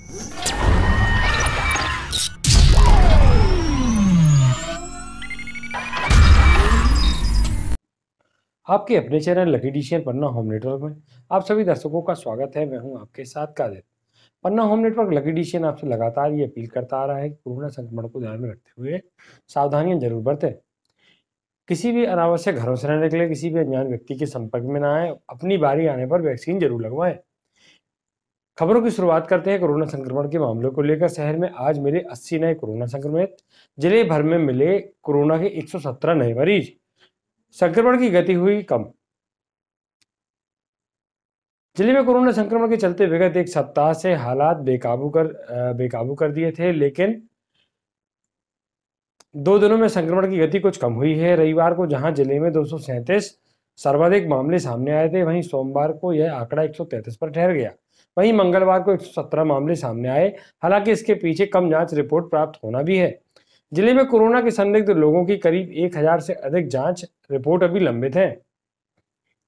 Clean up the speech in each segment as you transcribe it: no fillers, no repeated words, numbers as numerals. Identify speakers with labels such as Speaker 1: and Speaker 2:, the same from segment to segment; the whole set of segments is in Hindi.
Speaker 1: आपके अपने चैनल लकी डिसीजन पन्ना होम नेटवर्क में आप सभी दर्शकों का स्वागत है। मैं हूं आपके साथ कादिर। पन्ना होम नेटवर्क लकी डिसीजन आपसे लगातार ये अपील करता आ रहा है कि कोरोना संक्रमण को ध्यान में रखते हुए सावधानियां जरूर बरतें। किसी भी अनावश्यक घरों से न निकले, किसी भी अनजान व्यक्ति के संपर्क में ना आए, अपनी बारी आने पर वैक्सीन जरूर लगवाएं। खबरों की शुरुआत करते हैं कोरोना संक्रमण के मामलों को लेकर। शहर में आज मिले 80 नए कोरोना संक्रमित। जिले भर में मिले कोरोना के 117 नए मरीज। संक्रमण की गति हुई कम। जिले में कोरोना संक्रमण के चलते विगत एक सप्ताह से हालात बेकाबू कर दिए थे, लेकिन 2 दिनों में संक्रमण की गति कुछ कम हुई है। रविवार को जहां जिले में 237 सर्वाधिक मामले सामने आए थे, वहीं सोमवार को यह आंकड़ा 133 पर ठहर गया। वहीं मंगलवार को 117 मामले सामने आए। हालांकि इसके पीछे कम जांच रिपोर्ट प्राप्त होना भी है। जिले में कोरोना के संदिग्ध लोगों की करीब 1000 से अधिक जांच रिपोर्ट अभी लंबित हैं।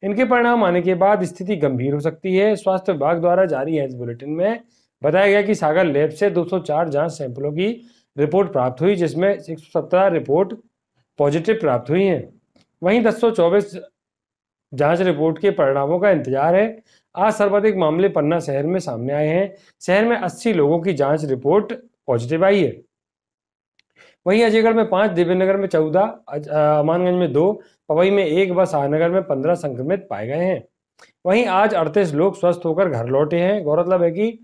Speaker 1: इनके परिणाम आने के बाद स्थिति गंभीर हो सकती है। स्वास्थ्य विभाग द्वारा जारी हेल्थ बुलेटिन में बताया गया कि सागर लैब से 204 जांच सैंपलों की रिपोर्ट प्राप्त हुई, जिसमें 117 रिपोर्ट पॉजिटिव प्राप्त हुई हैं। वहीं 1024 जांच रिपोर्ट के परिणामों का इंतजार है। आज सर्वाधिक मामले पन्ना शहर में सामने आए हैं। शहर में 80 लोगों की जांच रिपोर्ट पॉजिटिव आई है। वहीं अजयगढ़ में 5, दिव्यनगर में 14, अमानगंज में 2, पवई में 1 व शाहनगर में 15 संक्रमित पाए गए हैं। वहीं आज 38 लोग स्वस्थ होकर घर लौटे हैं। गौरतलब है कि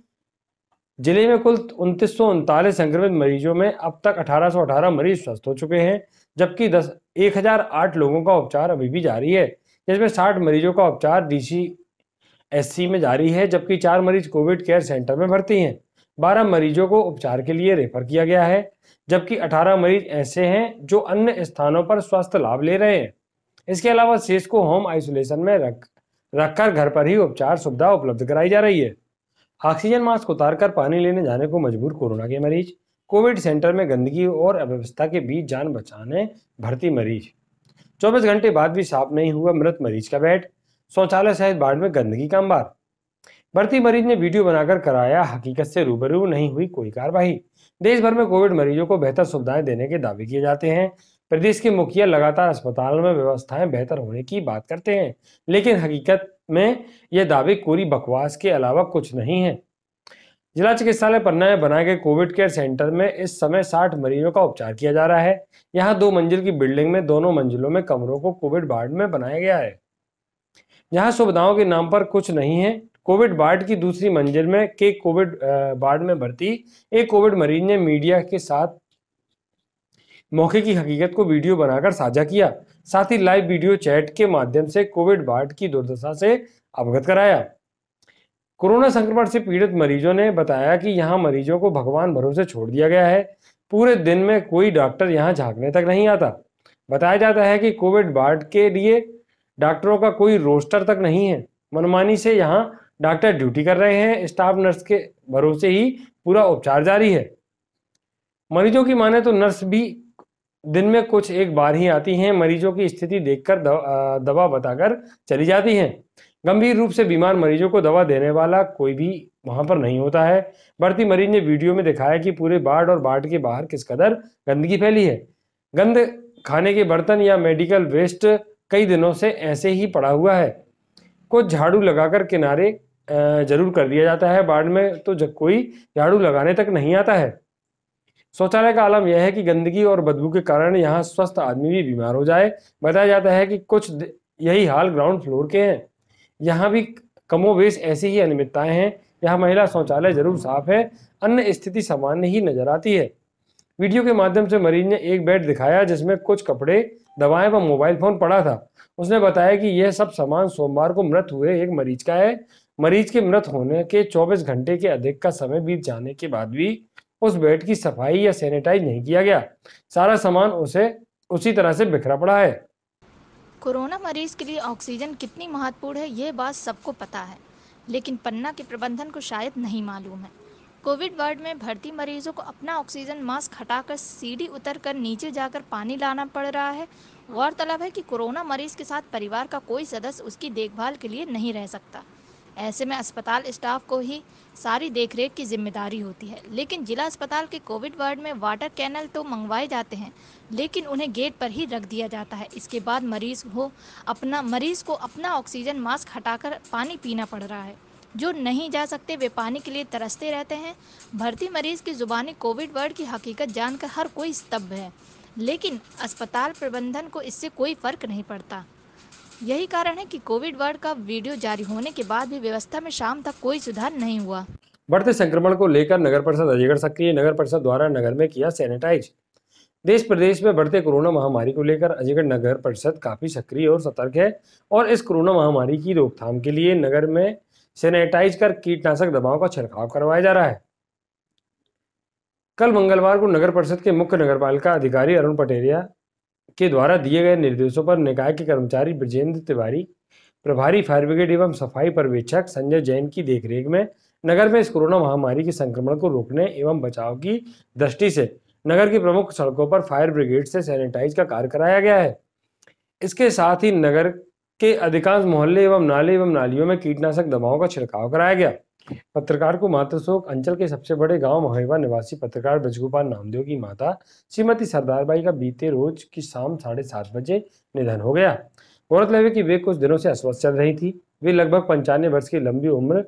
Speaker 1: जिले में कुल 2939 संक्रमित मरीजों में अब तक 1818 मरीज स्वस्थ हो चुके हैं, जबकि 1008 लोगों का उपचार अभी भी जारी है, जिसमें 60 मरीजों का उपचार डीसीएससी में जारी है, जबकि 4 मरीज कोविड केयर सेंटर में भर्ती हैं। 12 मरीजों को उपचार के लिए रेफर किया गया है, जबकि 18 मरीज ऐसे हैं जो अन्य स्थानों पर स्वास्थ्य लाभ ले रहे हैं। इसके अलावा शेष को होम आइसोलेशन में रखकर घर पर ही उपचार सुविधा उपलब्ध कराई जा रही है। ऑक्सीजन मास्क उतारकर पानी लेने जाने को मजबूर कोरोना के मरीज। कोविड सेंटर में गंदगी और अव्यवस्था के बीच जान बचाने भर्ती मरीज। 24 घंटे बाद भी साफ नहीं हुआ मृत मरीज का बेड। शौचालय सहित बाढ़ में गंदगी का अंबार। भर्ती मरीज ने वीडियो बनाकर कराया, हकीकत से रूबरू नहीं हुई कोई कार्रवाई। देश भर में कोविड मरीजों को बेहतर सुविधाएं देने के दावे किए जाते हैं। प्रदेश के मुखिया लगातार अस्पतालों में व्यवस्थाएं बेहतर होने की बात करते हैं, लेकिन हकीकत में यह दावे कोरी बकवास के अलावा कुछ नहीं है। जिला चिकित्सालय पन्ना में बनाए गए कोविड केयर सेंटर में इस समय 60 मरीजों का उपचार किया जा रहा है। यहाँ 2 मंजिल की बिल्डिंग में दोनों मंजिलों में कमरों को कोविड वार्ड में बनाया गया है। यहाँ सुविधाओं के नाम पर कुछ नहीं है। कोविड वार्ड की दूसरी मंजिल में के कोविड वार्ड में भर्ती एक कोविड मरीज ने मीडिया के साथ मौके की हकीकत को वीडियो बनाकर साझा किया। साथ ही लाइव वीडियो चैट के माध्यम से कोविड वार्ड की दुर्दशा से अवगत कराया। कोरोना संक्रमण से पीड़ित मरीजों ने बताया कि यहाँ मरीजों को भगवान भरोसे छोड़ दिया गया है। पूरे दिन में कोई डॉक्टर यहाँ झांकने तक नहीं आता। बताया जाता है कि कोविड वार्ड के लिए डॉक्टरों का कोई रोस्टर तक नहीं है। मनमानी से यहाँ डॉक्टर ड्यूटी कर रहे हैं। स्टाफ नर्स के भरोसे ही पूरा उपचार जारी है। मरीजों की माने तो नर्स भी दिन में कुछ एक बार ही आती हैं। मरीजों की स्थिति देखकर दवा बताकर चली जाती हैं। गंभीर रूप से बीमार मरीजों को दवा देने वाला कोई भी वहां पर नहीं होता है। भर्ती मरीज ने वीडियो में दिखाया कि पूरे वार्ड और वार्ड के बाहर किस कदर गंदगी फैली है। गंद खाने के बर्तन या मेडिकल वेस्ट कई दिनों से ऐसे ही पड़ा हुआ है। कुछ झाड़ू लगाकर किनारे जरूर कर दिया जाता है। वार्ड में तो जब कोई झाड़ू लगाने तक नहीं आता है। शौचालय का आलम यह है कि गंदगी और बदबू के कारण यहाँ स्वस्थ आदमी भी बीमार हो जाए। बताया जाता है कि कुछ यही हाल ग्राउंड फ्लोर के हैं। यहाँ भी कमोबेश ऐसी ही अनियमितताएं हैं। यहाँ महिला शौचालय जरूर साफ है, अन्य स्थिति सामान्य ही नजर आती है। वीडियो के माध्यम से मरीज ने एक बेड दिखाया जिसमें कुछ कपड़े, दवाएं व मोबाइल फोन पड़ा था। उसने बताया कि यह सब सामान सोमवार को मृत हुए एक मरीज का है। मरीज के मृत होने के 24 घंटे के अधिक का समय बीत जाने के बाद भी उस बेड की सफाई या सैनिटाइज नहीं किया गया। सारा सामान उसी तरह से बिखरा पड़ा है।
Speaker 2: कोरोना मरीज के लिए ऑक्सीजन कितनी महत्वपूर्ण है ये बात सबको पता है, लेकिन पन्ना के प्रबंधन को शायद नहीं मालूम है। कोविड वार्ड में भर्ती मरीजों को अपना ऑक्सीजन मास्क हटाकर सीढ़ी उतरकर नीचे जाकर पानी लाना पड़ रहा है। गौरतलब है कि कोरोना मरीज के साथ परिवार का कोई सदस्य उसकी देखभाल के लिए नहीं रह सकता। ऐसे में अस्पताल स्टाफ को ही सारी देखरेख की जिम्मेदारी होती है। लेकिन जिला अस्पताल के कोविड वार्ड में वाटर कैनल तो मंगवाए जाते हैं, लेकिन उन्हें गेट पर ही रख दिया जाता है। इसके बाद मरीज को अपना ऑक्सीजन मास्क हटाकर पानी पीना पड़ रहा है। जो नहीं जा सकते वे पानी के लिए तरसते रहते हैं। भर्ती मरीज की जुबानी कोविड वार्ड की हकीकत जानकर हर कोई स्तब्ध है, लेकिन अस्पताल प्रबंधन को इससे कोई फर्क नहीं पड़ता। यही कारण है कि कोविड वार्ड का वीडियो जारी होने के बाद भी व्यवस्था में शाम तक कोई सुधार नहीं हुआ।
Speaker 1: बढ़ते संक्रमण को लेकर नगर परिषद अजयगढ़ सक्रिय। नगर परिषद द्वारा नगर में किया सैनिटाइज। देश प्रदेश में बढ़ते कोरोना महामारी को लेकर अजयगढ़ नगर परिषद काफी सक्रिय और सतर्क है और इस कोरोना महामारी की रोकथाम के लिए नगर में सैनिटाइज कर कीटनाशक दवाओं का छिड़काव करवाया जा रहा है। कल मंगलवार को नगर परिषद के मुख्य नगरपालिका अधिकारी अरुण पटेरिया के द्वारा दिए गए निर्देशों पर निकाय के कर्मचारी ब्रजेंद्र तिवारी, प्रभारी फायर ब्रिगेड एवं सफाई पर्यवेक्षक संजय जैन की देखरेख में नगर में इस कोरोना महामारी के संक्रमण को रोकने एवं बचाव की दृष्टि से नगर की प्रमुख सड़कों पर फायर ब्रिगेड से सैनिटाइज का कार्य कराया गया है। इसके साथ ही नगर के अधिकांश मोहल्ले एवं नाले एवं नालियों में कीटनाशक दवाओं का छिड़काव कराया गया। पत्रकार को मातृशोक अंचल के सबसे बड़े गांव महेवा निवासी पत्रकार ब्रजगोपाल नामदेव की माता श्रीमती सरदारबाई का बीते रोज की शाम 7:30 बजे निधन हो गया। गौरतलब है कि वे कुछ दिनों से अस्वस्थ चल रही थी। वे लगभग 95 वर्ष की लंबी उम्र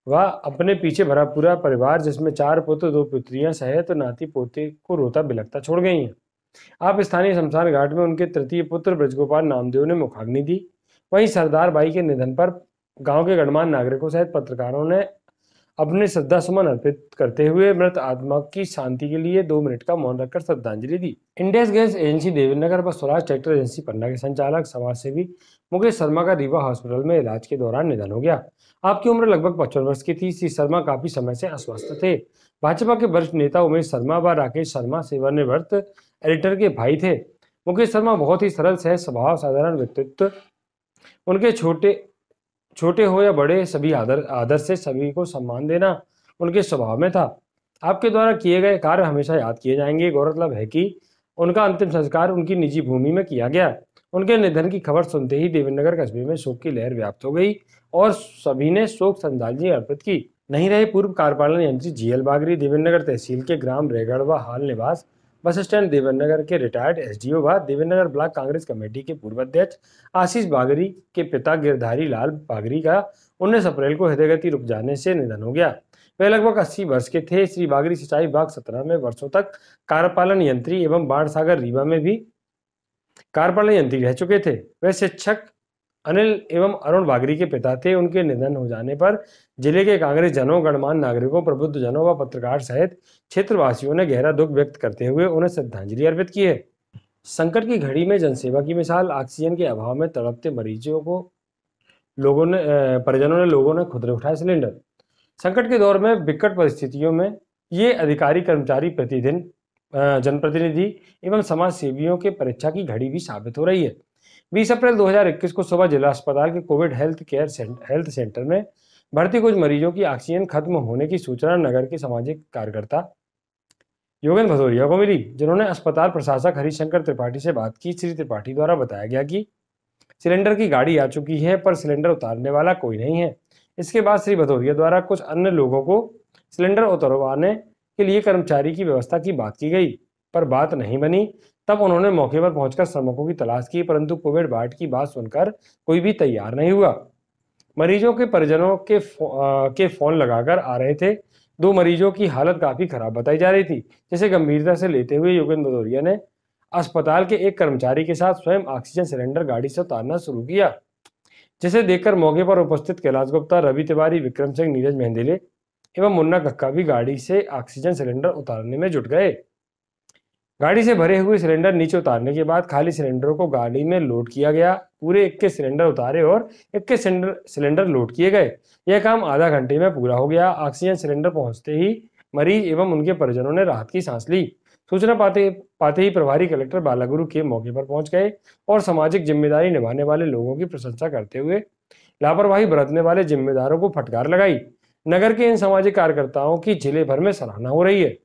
Speaker 1: व अपने पीछे भरा पूरा परिवार जिसमें 4 पुत्र 2 पुत्रियां सहित नाती पोते को रोता बिलखता छोड़ गई हैं। आप स्थानीय शमशान घाट में उनके तृतीय पुत्र ब्रजगोपाल नामदेव ने मुखाग्नि दी। वहीं सरदारबाई के निधन पर गांव के गणमान्य नागरिकों सहित पत्रकारों ने अपने श्रद्धा सुमन अर्पित करते हुए मृत आत्मा की शांति के लिए 2 मिनट का मौन रखकर श्रद्धांजलि दी। इंडियस गैस एजेंसी देवेंद्रनगर व स्वराज ट्रैक्टर एजेंसी पन्ना के संचालक समाजसेवी मुकेश शर्मा का रीवा हॉस्पिटल में इलाज के दौरान निधन हो गया। आपकी उम्र लगभग 55 वर्ष की थी। श्री शर्मा काफी समय से अस्वस्थ थे। भाजपा के वरिष्ठ नेता उमेश शर्मा व राकेश शर्मा सेवानिवृत्त एडिटर के भाई थे। मुकेश शर्मा बहुत ही सरल सहज स्वभाव, साधारण व्यक्तित्व, उनके छोटे हो या बड़े सभी आदर से सभी को सम्मान देना उनके स्वभाव में था। आपके द्वारा किए गए कार्य हमेशा याद किए जाएंगे। गौरतलब है कि उनका अंतिम संस्कार उनकी निजी भूमि में किया गया। उनके निधन की खबर सुनते ही देवेंद्रनगर कस्बे में शोक की लहर व्याप्त हो गई और सभी ने शोक श्रद्धांजलि अर्पित की। नहीं रहे पूर्व कार्यपालन यंत्री जीएल बागरी, देवेंद्रनगर तहसील के ग्राम रेगड़ व हाल निवास बस स्टैंड देवेंद्रनगर के रिटायर्ड एसडीओ व देवेंद्रनगर ब्लॉक कांग्रेस कमेटी के पूर्व अध्यक्ष आशीष बागरी के पिता गिरधारी लाल बागरी का 19 अप्रैल को हृदयगति रुक जाने से निधन हो गया। वे लगभग 80 वर्ष के थे। श्री बागरी सिंचाई विभाग 17 में वर्षों तक कार्यपालन यंत्री एवं बाणसागर रीवा में भी कार्यपालन यंत्री रह चुके थे। वे शिक्षक अनिल एवं अरुण बागरी के पिता थे। उनके निधन हो जाने पर जिले के कांग्रेस जनों, गणमान्य नागरिकों, प्रबुद्ध जनों व पत्रकार सहित क्षेत्रवासियों ने गहरा दुख व्यक्त करते हुए उन्हें श्रद्धांजलि अर्पित की है। संकट की घड़ी में जनसेवा की मिसाल, ऑक्सीजन के अभाव में तड़पते मरीजों को लोगों ने खुद उठाए सिलेंडर। संकट के दौर में विकट परिस्थितियों में ये अधिकारी कर्मचारी प्रतिदिन जनप्रतिनिधि एवं समाज सेवियों के परीक्षा की घड़ी भी साबित हो रही है। 20 अप्रैल 2021 को सुबह जिला अस्पताल के कोविड हेल्थ सेंटर में भर्ती कुछ मरीजों की ऑक्सीजन खत्म होने की सूचना नगर के सामाजिक कार्यकर्ता योगेंद्र भदौरिया को मिली, जिन्होंने अस्पताल प्रशासक हरिशंकर त्रिपाठी से बात की। श्री त्रिपाठी द्वारा बताया गया कि सिलेंडर की गाड़ी आ चुकी है पर सिलेंडर उतारने वाला कोई नहीं है। इसके बाद श्री भदौरिया द्वारा कुछ अन्य लोगों को सिलेंडर उतरवाने के लिए कर्मचारी की व्यवस्था की बात की गई पर बात नहीं बनी। तब उन्होंने मौके पर पहुंचकर श्रमिकों की तलाश की, परंतु कोविड वार्ड की बात सुनकर कोई भी तैयार नहीं हुआ। मरीजों के परिजनों के फोन लगाकर आ रहे थे। 2 मरीजों की हालत काफी खराब बताई जा रही थी, जिसे गंभीरता से लेते हुए योगेंद्र भदौरिया ने अस्पताल के एक कर्मचारी के साथ स्वयं ऑक्सीजन सिलेंडर गाड़ी से उतारना शुरू किया, जिसे देखकर मौके पर उपस्थित कैलाश गुप्ता, रवि तिवारी, विक्रम सिंह, नीरज मेहंदिले एवं मुन्ना कक्का भी गाड़ी से ऑक्सीजन सिलेंडर उतारने में जुट गए। गाड़ी से भरे हुए सिलेंडर नीचे उतारने के बाद खाली सिलेंडरों को गाड़ी में लोड किया गया। पूरे 21 सिलेंडर उतारे और 21 सिलेंडर लोड किए गए। यह काम आधा घंटे में पूरा हो गया। ऑक्सीजन सिलेंडर पहुंचते ही मरीज एवं उनके परिजनों ने राहत की सांस ली। सूचना पाते ही प्रभारी कलेक्टर बालागुरु के मौके पर पहुंच गए और सामाजिक जिम्मेदारी निभाने वाले लोगों की प्रशंसा करते हुए लापरवाही बरतने वाले जिम्मेदारों को फटकार लगाई। नगर के इन सामाजिक कार्यकर्ताओं की जिले भर में सराहना हो रही है।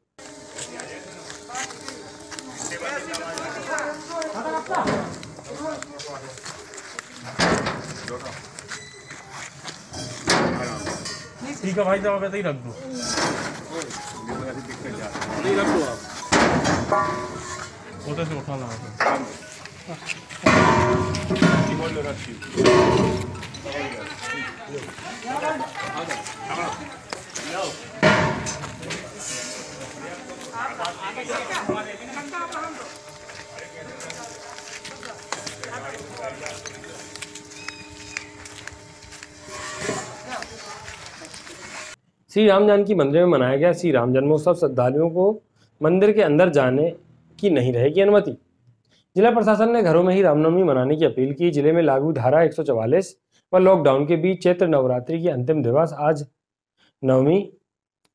Speaker 3: ठीक है भाई साहब, वैसे ही रख दो, नहीं रख दो आप उधर से उठाना है।
Speaker 1: श्री राम जानकी मंदिर में मनाया गया श्री राम जन्मोत्सव। श्रद्धालुओं को मंदिर के अंदर जाने की नहीं रहेगी अनुमति। जिला प्रशासन ने घरों में ही रामनवमी मनाने की अपील की। जिले में लागू धारा 144 व लॉकडाउन के बीच चैत्र नवरात्रि की अंतिम दिवस आज नवमी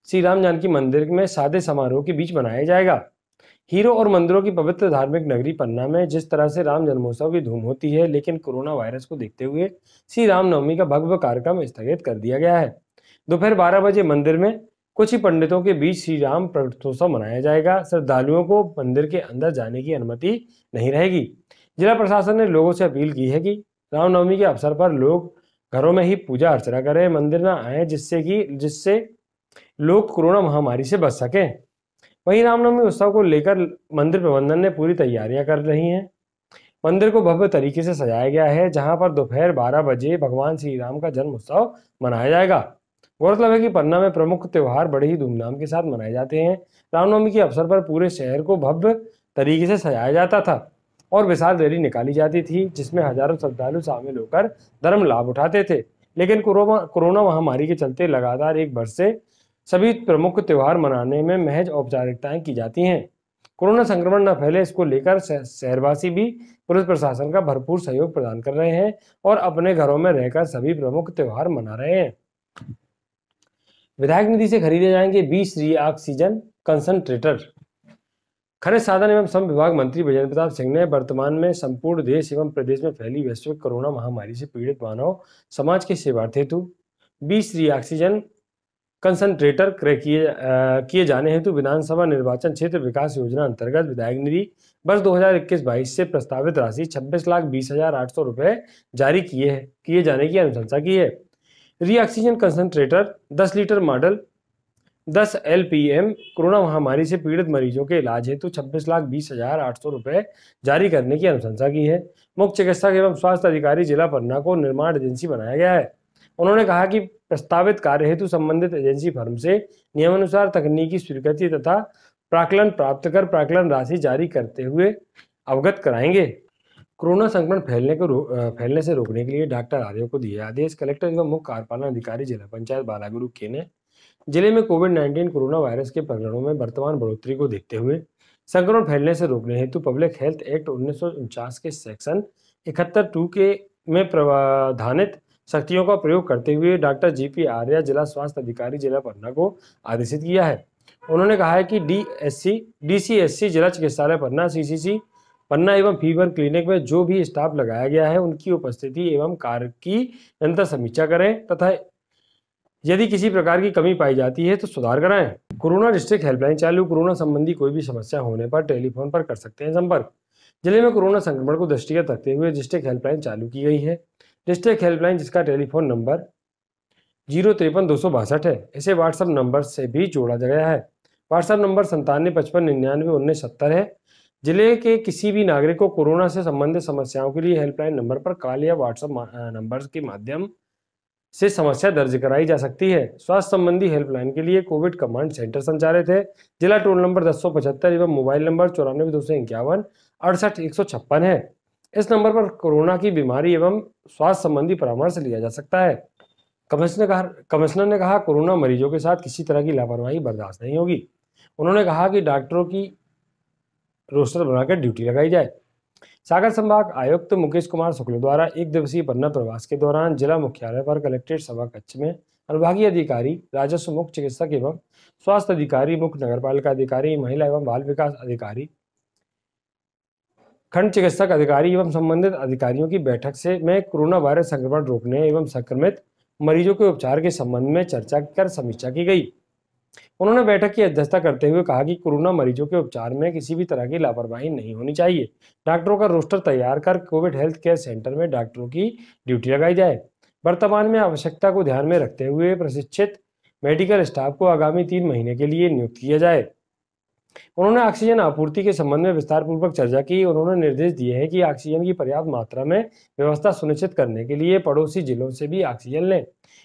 Speaker 1: श्री राम जानकी मंदिर में सादे समारोह के बीच मनाया जाएगा। हीरो और मंदिरों की पवित्र धार्मिक नगरी पन्ना में जिस तरह से राम जन्मोत्सव की धूम होती है, लेकिन कोरोना वायरस को देखते हुए श्री रामनवमी का भव्य कार्यक्रम स्थगित कर दिया गया है। दोपहर 12 बजे मंदिर में कुछ ही पंडितों के बीच श्री राम प्रकटोत्सव मनाया जाएगा। श्रद्धालुओं को मंदिर के अंदर जाने की अनुमति नहीं रहेगी। जिला प्रशासन ने लोगों से अपील की है कि रामनवमी के अवसर पर लोग घरों में ही पूजा अर्चना करें, मंदिर न आए, जिससे लोग कोरोना महामारी से बच सकें। वहीं रामनवमी उत्सव को लेकर मंदिर प्रबंधन ने पूरी तैयारियां कर रही हैं। मंदिर को भव्य तरीके से सजाया गया है, जहां पर दोपहर 12 बजे भगवान श्री राम का जन्म उत्सव मनाया जाएगा। गौरतलब है कि पन्ना में प्रमुख त्योहार बड़े ही धूमधाम के साथ मनाए जाते हैं। रामनवमी के अवसर पर पूरे शहर को भव्य तरीके से सजाया जाता था और विशाल रैली निकाली जाती थी, जिसमें हजारों श्रद्धालु शामिल होकर धर्म लाभ उठाते थे। लेकिन कोरोना महामारी के चलते लगातार एक वर्ष से सभी प्रमुख त्योहार मनाने में महज औपचारिकताएं की जाती हैं। कोरोना संक्रमण न फैले, इसको लेकर शहरवासी भी पुलिस प्रशासन का भरपूर सहयोग प्रदान कर रहे हैं और अपने घरों में रहकर सभी प्रमुख त्योहार मना रहे हैं। विधायक निधि से खरीदे जाएंगे 20 ऑक्सीजन कंसंट्रेटर। खनिज साधन एवं श्रम विभाग मंत्री विजेंद्र प्रताप सिंह ने वर्तमान में संपूर्ण देश एवं प्रदेश में फैली वैश्विक कोरोना महामारी से पीड़ित मानव समाज के सेवार्थ हेतु 20 ऑक्सीजन कंसंट्रेटर क्रय किए जाने हेतु विधानसभा निर्वाचन क्षेत्र विकास योजना अंतर्गत विधायक निधि वर्ष 2021-22 से प्रस्तावित राशि 26,20,800 रुपये जारी किए जाने की अनुशंसा की है। Oxygen concentrator 10 litre model 10 LPM corona महामारी से पीड़ित मरीजों के इलाज हेतु 26,20,800 रुपये जारी करने की अनुशंसा की है। मुख्य चिकित्सक एवं स्वास्थ्य अधिकारी जिला पन्ना को निर्माण एजेंसी बनाया गया है। उन्होंने कहा कि प्रस्तावित कार्य हेतु संबंधित एजेंसी फर्म से नियमानुसार तकनीकी स्वीकृति तथा प्राक्कलन प्राप्त कर प्राक्कलन राशि जारी करते हुए अवगत कराएंगे। कोरोना संक्रमण फैलने से रोकने के लिए डॉक्टर आर्यों को दिए आदेश। कलेक्टर एवं मुख्य कार्यपालन अधिकारी जिला पंचायत बालागुरु के ने जिले में कोविड-19 कोरोना वायरस के प्रकरणों में वर्तमान बढ़ोतरी को देखते हुए संक्रमण फैलने से रोकने हेतु पब्लिक हेल्थ एक्ट 1949 के सेक्शन 71(2) के में प्रावधानित शक्तियों का प्रयोग करते हुए डॉक्टर GP आर्या जिला स्वास्थ्य अधिकारी जिला पन्ना को आदेशित किया है। उन्होंने कहा है कि DCSC जिला चिकित्सालय पन्ना, CCC पन्ना एवं फीवर क्लिनिक में जो भी स्टाफ लगाया गया है उनकी उपस्थिति एवं कार्य की निरंतर समीक्षा करें तथा यदि किसी प्रकार की कमी पाई जाती है तो सुधार कराएं। कोरोना डिस्ट्रिक्ट हेल्पलाइन चालू। कोरोना संबंधी कोई भी समस्या होने पर टेलीफोन पर कर सकते हैं संपर्क। जिले में कोरोना संक्रमण को दृष्टिगत रखते हुए डिस्ट्रिक्ट हेल्पलाइन चालू की गई है। डिस्ट्रिक्ट हेल्पलाइन जिसका टेलीफोन नंबर 053-262 है, इसे व्हाट्सएप नंबर से भी जोड़ा गया है। व्हाट्सएप नंबर 9755991970 है। जिले के किसी भी नागरिक को कोरोना से संबंधित समस्याओं के लिए हेल्पलाइन नंबर पर कॉल या व्हाट्सएप नंबर के माध्यम से समस्या दर्ज कराई जा सकती है। स्वास्थ्य संबंधी हेल्पलाइन के लिए कोविड कमांड सेंटर संचालित है। जिला टोल नंबर 1075 एवं मोबाइल नंबर 94-251 68-156 है। इस नंबर पर कोरोना की बीमारी एवं स्वास्थ्य संबंधी परामर्श लिया जा सकता है। कमिश्नर ने कहा कोरोना मरीजों के साथ किसी तरह की लापरवाही बर्दाश्त नहीं होगी। उन्होंने कहा कि डॉक्टरों की रोस्टर बनाकर ड्यूटी लगाई जाए। सागर संभाग आयुक्त मुकेश कुमार शुक्ल द्वारा 1 दिवसीय पन्ना प्रवास के दौरान जिला मुख्यालय पर कलेक्ट्रेट सभा कक्ष में अनुभागीय अधिकारी, राजस्व मुख्य चिकित्सक एवं स्वास्थ्य अधिकारी, मुख्य नगरपालिका अधिकारी, महिला एवं बाल विकास अधिकारी, खंड चिकित्सक अधिकारी एवं संबंधित अधिकारियों की बैठक में कोरोना वायरस संक्रमण रोकने एवं संक्रमित मरीजों के उपचार के संबंध में चर्चा कर समीक्षा की गई। उन्होंने बैठक की अध्यक्षता करते हुए कहा कि कोरोना मरीजों के उपचार में किसी भी तरह की लापरवाही नहीं होनी चाहिए। डॉक्टरों का रोस्टर तैयार कर कोविड हेल्थ केयर सेंटर में डॉक्टरों की ड्यूटी लगाई जाए। वर्तमान में आवश्यकता को ध्यान में रखते हुए प्रशिक्षित मेडिकल स्टाफ को आगामी 3 महीने के लिए नियुक्त किया जाए। उन्होंने ऑक्सीजन आपूर्ति के संबंध में विस्तार पूर्वक चर्चा की। उन्होंने निर्देश दिए हैं कि ऑक्सीजन की पर्याप्त मात्रा में व्यवस्था सुनिश्चित करने के लिए पड़ोसी जिलों से भी ऑक्सीजन लें।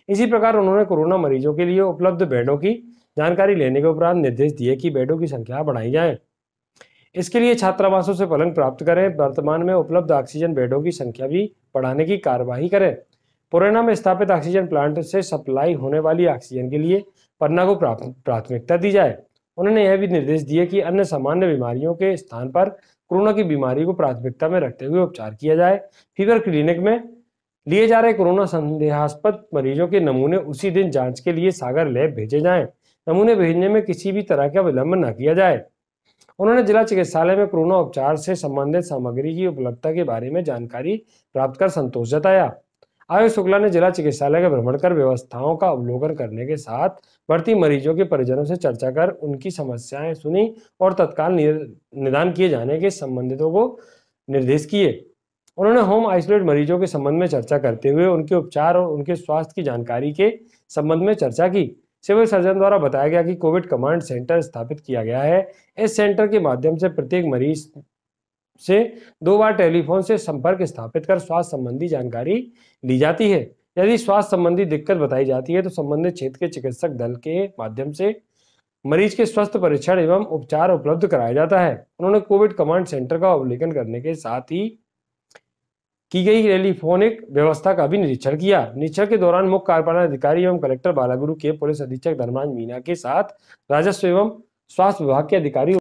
Speaker 1: इसी प्रकार उन्होंने कोरोना मरीजों के लिए उपलब्ध बेडों की जानकारी लेने के उपरांत निर्देश दिए कि बेडों की संख्या बढ़ाई जाए। इसके लिए छात्रावासों से पलंग प्राप्त करें। वर्तमान में उपलब्ध ऑक्सीजन बेडों की संख्या भी बढ़ाने की कार्यवाही करें। पुरैना में स्थापित ऑक्सीजन प्लांट से सप्लाई होने वाली ऑक्सीजन के लिए पन्ना को प्राथमिकता दी जाए। उन्होंने यह भी निर्देश दिए कि अन्य सामान्य बीमारियों के स्थान पर कोरोना की बीमारी को प्राथमिकता में रखते हुए उपचार किया जाए। फीवर क्लिनिक में लिए जा रहे कोरोना संदेहास्पद मरीजों के नमूने उसी दिन जांच के लिए सागर लैब भेजे जाएं। नमूने भेजने में किसी भी तरह का विलंब न किया जाए। उन्होंने जिला चिकित्सालय में कोरोना उपचार से संबंधित सामग्री की उपलब्धता के बारे में जानकारी प्राप्त कर संतोष जताया। आयुष शुक्ला ने जिला चिकित्सालय का भ्रमण कर व्यवस्थाओं का अवलोकन करने के साथ भर्ती मरीजों के परिजनों से चर्चा कर उनकी समस्याएं सुनी और तत्काल निदान किए जाने के संबंधितों को निर्देश किए। उन्होंने होम आइसोलेट मरीजों के संबंध में चर्चा करते हुए उनके उपचार और उनके स्वास्थ्य की जानकारी के संबंध में चर्चा की। सिविल सर्जन द्वारा बताया गया कि कोविड कमांड सेंटर स्थापित किया गया है। इस सेंटर के माध्यम से प्रत्येक मरीज से 2 बार टेलीफोन से संपर्क स्थापित कर स्वास्थ्य संबंधी जानकारी ली जाती है। यदि स्वास्थ्य संबंधी दिक्कत बताई जाती है तो संबंधित क्षेत्र के चिकित्सक दल के माध्यम से मरीज के स्वास्थ्य परीक्षण एवं उपचार उपलब्ध कराया जाता है। उन्होंने कोविड कमांड सेंटर का अवलोकन करने के साथ ही की गई टेलीफोनिक व्यवस्था का भी निरीक्षण किया। निरीक्षण के दौरान मुख्य कार्यपालन अधिकारी एवं कलेक्टर बालागुरु के पुलिस अधीक्षक धर्मराज मीणा के साथ राजस्व एवं स्वास्थ्य विभाग के अधिकारी